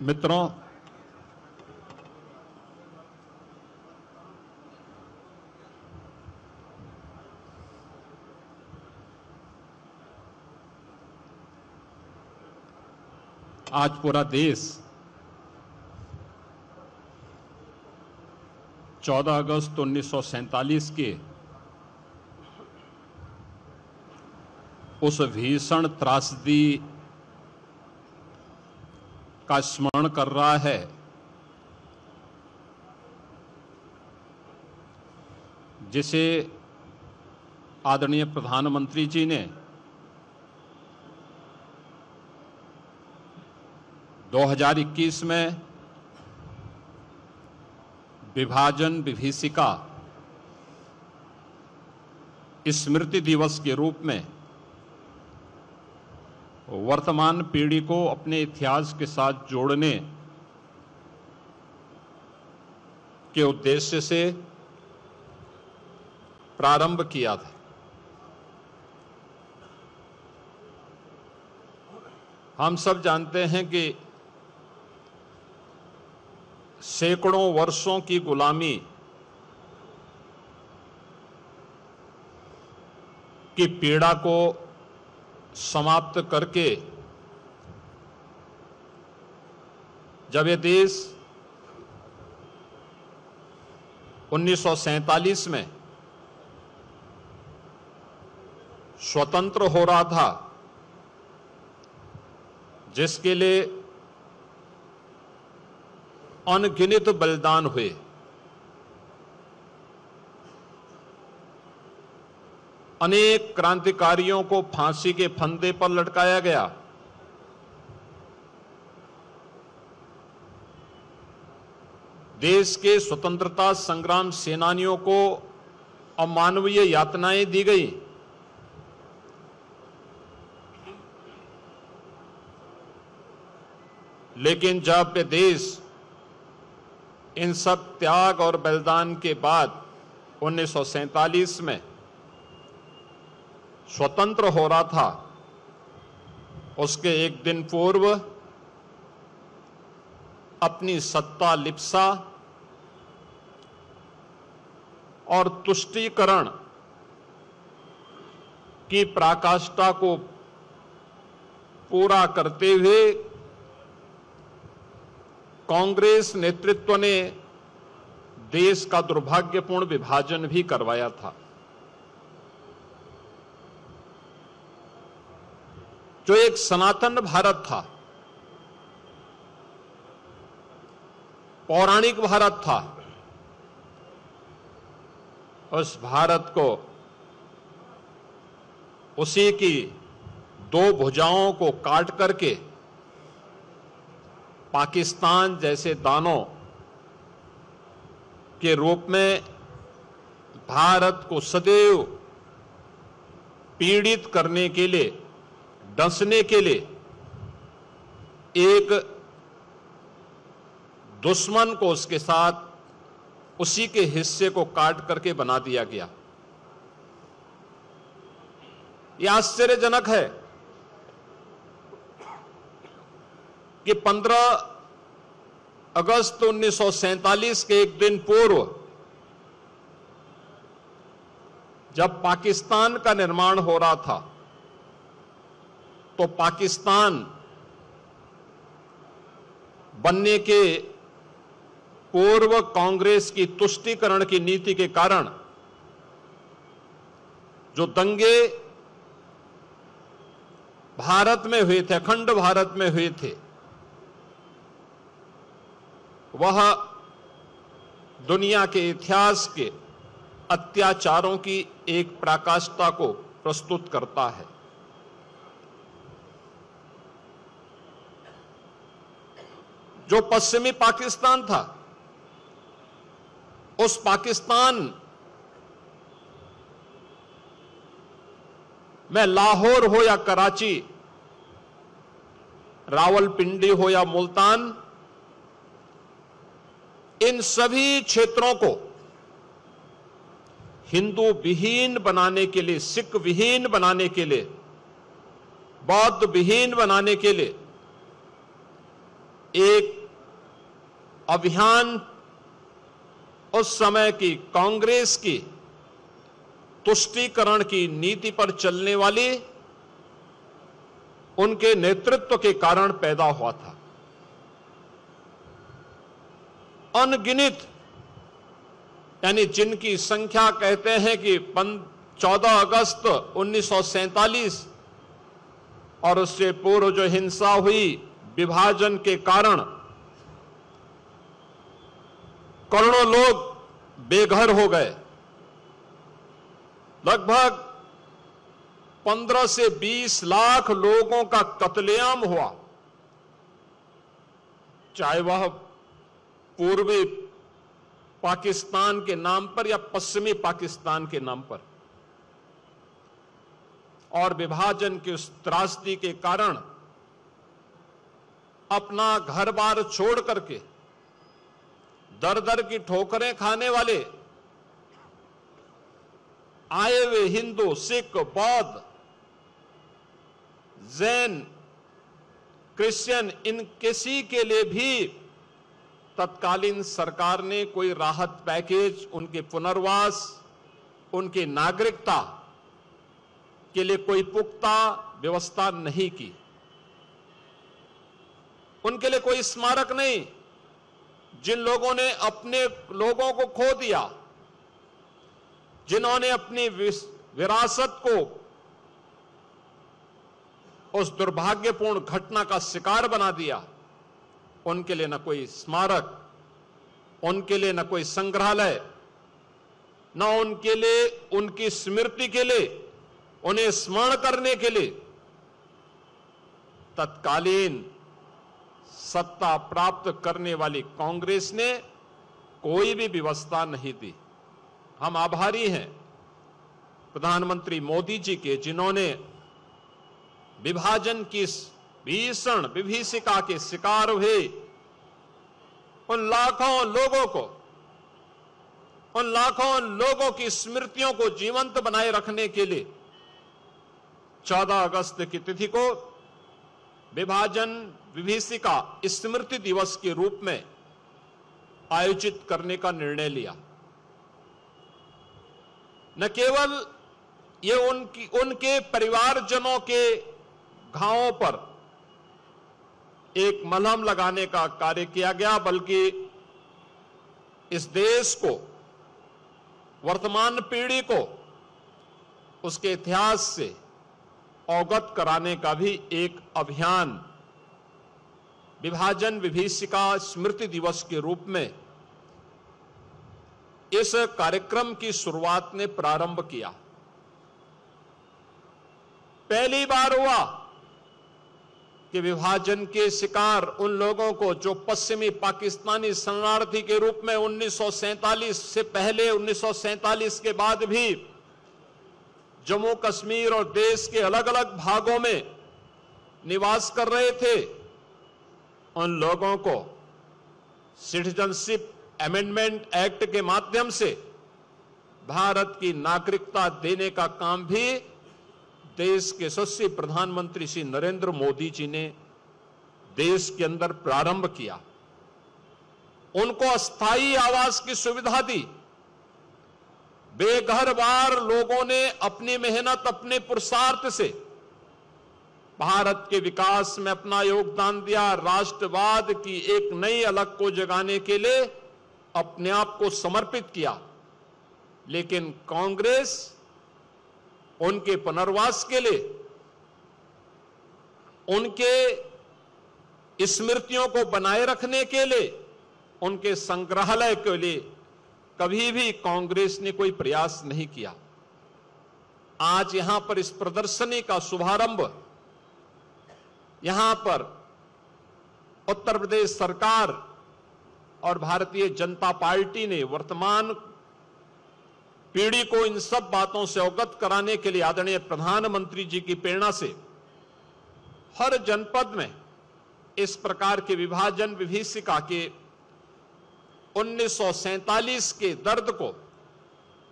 मित्रों, आज पूरा देश 14 अगस्त 1947 के उस भीषण त्रासदी का स्मरण कर रहा है जिसे आदरणीय प्रधानमंत्री जी ने 2021 में विभाजन विभीषिका स्मृति दिवस के रूप में वर्तमान पीढ़ी को अपने इतिहास के साथ जोड़ने के उद्देश्य से प्रारंभ किया था। हम सब जानते हैं कि सैकड़ों वर्षों की गुलामी की पीड़ा को समाप्त करके जब ये देश 1947 में स्वतंत्र हो रहा था, जिसके लिए अनगिनत बलिदान हुए, अनेक क्रांतिकारियों को फांसी के फंदे पर लटकाया गया, देश के स्वतंत्रता संग्राम सेनानियों को अमानवीय यातनाएं दी गई, लेकिन जब ये देश इन सब त्याग और बलिदान के बाद 1947 में स्वतंत्र हो रहा था, उसके एक दिन पूर्व अपनी सत्ता लिप्सा और तुष्टीकरण की पराकाष्ठा को पूरा करते हुए कांग्रेस नेतृत्व ने देश का दुर्भाग्यपूर्ण विभाजन भी करवाया था, जो एक सनातन भारत था, पौराणिक भारत था। उस भारत को, उसी की दो भुजाओं को काट करके पाकिस्तान जैसे दानों के रूप में भारत को सदैव पीड़ित करने के लिए, डसने के लिए एक दुश्मन को उसके साथ उसी के हिस्से को काट करके बना दिया गया। यह आश्चर्यजनक है कि 15 अगस्त 1947 के एक दिन पूर्व जब पाकिस्तान का निर्माण हो रहा था, तो पाकिस्तान बनने के पूर्व कांग्रेस की तुष्टीकरण की नीति के कारण जो दंगे भारत में हुए थे, अखंड भारत में हुए थे, वह दुनिया के इतिहास के अत्याचारों की एक पराकाष्ठा को प्रस्तुत करता है। जो पश्चिमी पाकिस्तान था, उस पाकिस्तान में लाहौर हो या कराची, रावलपिंडी हो या मुल्तान, इन सभी क्षेत्रों को हिंदू विहीन बनाने के लिए, सिख विहीन बनाने के लिए, बौद्ध विहीन बनाने के लिए एक अभियान उस समय की कांग्रेस की तुष्टीकरण की नीति पर चलने वाली उनके नेतृत्व के कारण पैदा हुआ था। अनगिनत, यानी जिनकी संख्या कहते हैं कि 14 अगस्त 1947 और उससे पूर्व जो हिंसा हुई विभाजन के कारण करोड़ों लोग बेघर हो गए। लगभग 15 से 20 लाख लोगों का कत्लेआम हुआ, चाहे वह पूर्वी पाकिस्तान के नाम पर या पश्चिमी पाकिस्तान के नाम पर। और विभाजन की उस त्रासदी के कारण अपना घर बार छोड़ करके दर दर की ठोकरें खाने वाले आए हुए हिंदू, सिख, बौद्ध, जैन, क्रिश्चियन, इन किसी के लिए भी तत्कालीन सरकार ने कोई राहत पैकेज, उनके पुनर्वास, उनकी नागरिकता के लिए कोई पुख्ता व्यवस्था नहीं की। उनके लिए कोई स्मारक नहीं। जिन लोगों ने अपने लोगों को खो दिया, जिन्होंने अपनी विरासत को उस दुर्भाग्यपूर्ण घटना का शिकार बना दिया, उनके लिए न कोई स्मारक, उनके लिए न कोई संग्रहालय, न उनके लिए उनकी स्मृति के लिए, उन्हें स्मरण करने के लिए तत्कालीन सत्ता प्राप्त करने वाली कांग्रेस ने कोई भी व्यवस्था नहीं दी। हम आभारी हैं प्रधानमंत्री मोदी जी के, जिन्होंने विभाजन की भीषण विभीषिका के शिकार हुए उन लाखों लोगों की स्मृतियों को जीवंत बनाए रखने के लिए 14 अगस्त की तिथि को विभाजन विभीषिका स्मृति दिवस के रूप में आयोजित करने का निर्णय लिया। न केवल ये उनके परिवारजनों के घावों पर एक मलहम लगाने का कार्य किया गया, बल्कि इस देश को, वर्तमान पीढ़ी को उसके इतिहास से अवगत कराने का भी एक अभियान विभाजन विभीषिका स्मृति दिवस के रूप में इस कार्यक्रम की शुरुआत ने प्रारंभ किया। पहली बार हुआ कि विभाजन के शिकार उन लोगों को जो पश्चिमी पाकिस्तानी शरणार्थी के रूप में 1947 से पहले, 1947 के बाद भी जम्मू कश्मीर और देश के अलग अलग भागों में निवास कर रहे थे, उन लोगों को सिटीजनशिप अमेंडमेंट एक्ट के माध्यम से भारत की नागरिकता देने का काम भी देश के यशस्वी प्रधानमंत्री श्री नरेंद्र मोदी जी ने देश के अंदर प्रारंभ किया। उनको अस्थायी आवास की सुविधा दी। बेघर-बार लोगों ने अपनी मेहनत, अपने पुरुषार्थ से भारत के विकास में अपना योगदान दिया। राष्ट्रवाद की एक नई अलग को जगाने के लिए अपने आप को समर्पित किया। लेकिन कांग्रेस उनके पुनर्वास के लिए, उनके स्मृतियों को बनाए रखने के लिए, उनके संग्रहालय के लिए कभी भी कांग्रेस ने कोई प्रयास नहीं किया। आज यहां पर इस प्रदर्शनी का शुभारंभ यहां पर उत्तर प्रदेश सरकार और भारतीय जनता पार्टी ने वर्तमान पीढ़ी को इन सब बातों से अवगत कराने के लिए आदरणीय प्रधानमंत्री जी की प्रेरणा से हर जनपद में इस प्रकार के विभाजन विभीषिका के 1947 के दर्द को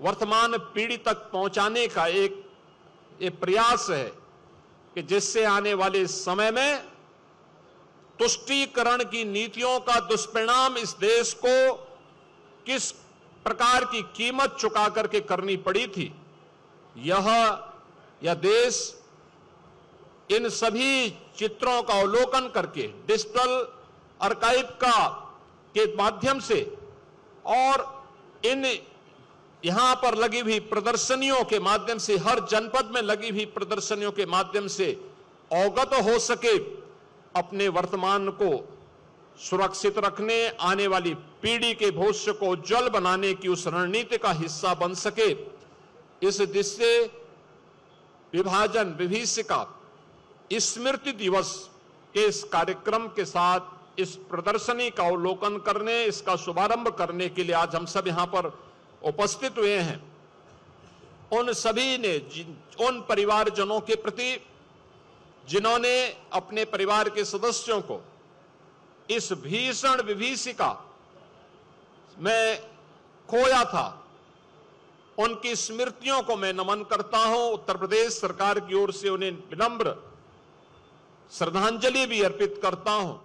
वर्तमान पीढ़ी तक पहुंचाने का एक प्रयास है कि जिससे आने वाले समय में तुष्टीकरण की नीतियों का दुष्परिणाम इस देश को किस प्रकार की कीमत चुका करके करनी पड़ी थी, यह देश इन सभी चित्रों का अवलोकन करके डिजिटल आर्काइव के माध्यम से और इन यहां पर लगी हुई प्रदर्शनियों के माध्यम से, हर जनपद में लगी हुई प्रदर्शनियों के माध्यम से अवगत हो सके, अपने वर्तमान को सुरक्षित रखने, आने वाली पीढ़ी के भविष्य को उज्जवल बनाने की उस रणनीति का हिस्सा बन सके। इस दृष्टि से विभाजन विभीषिका स्मृति दिवस के इस कार्यक्रम के साथ इस प्रदर्शनी का अवलोकन करने, इसका शुभारंभ करने के लिए आज हम सब यहां पर उपस्थित हुए हैं। उन सभी ने, उन परिवारजनों के प्रति जिन्होंने अपने परिवार के सदस्यों को इस भीषण विभीषिका में खोया था, उनकी स्मृतियों को मैं नमन करता हूं। उत्तर प्रदेश सरकार की ओर से उन्हें विनम्र श्रद्धांजलि भी अर्पित करता हूं।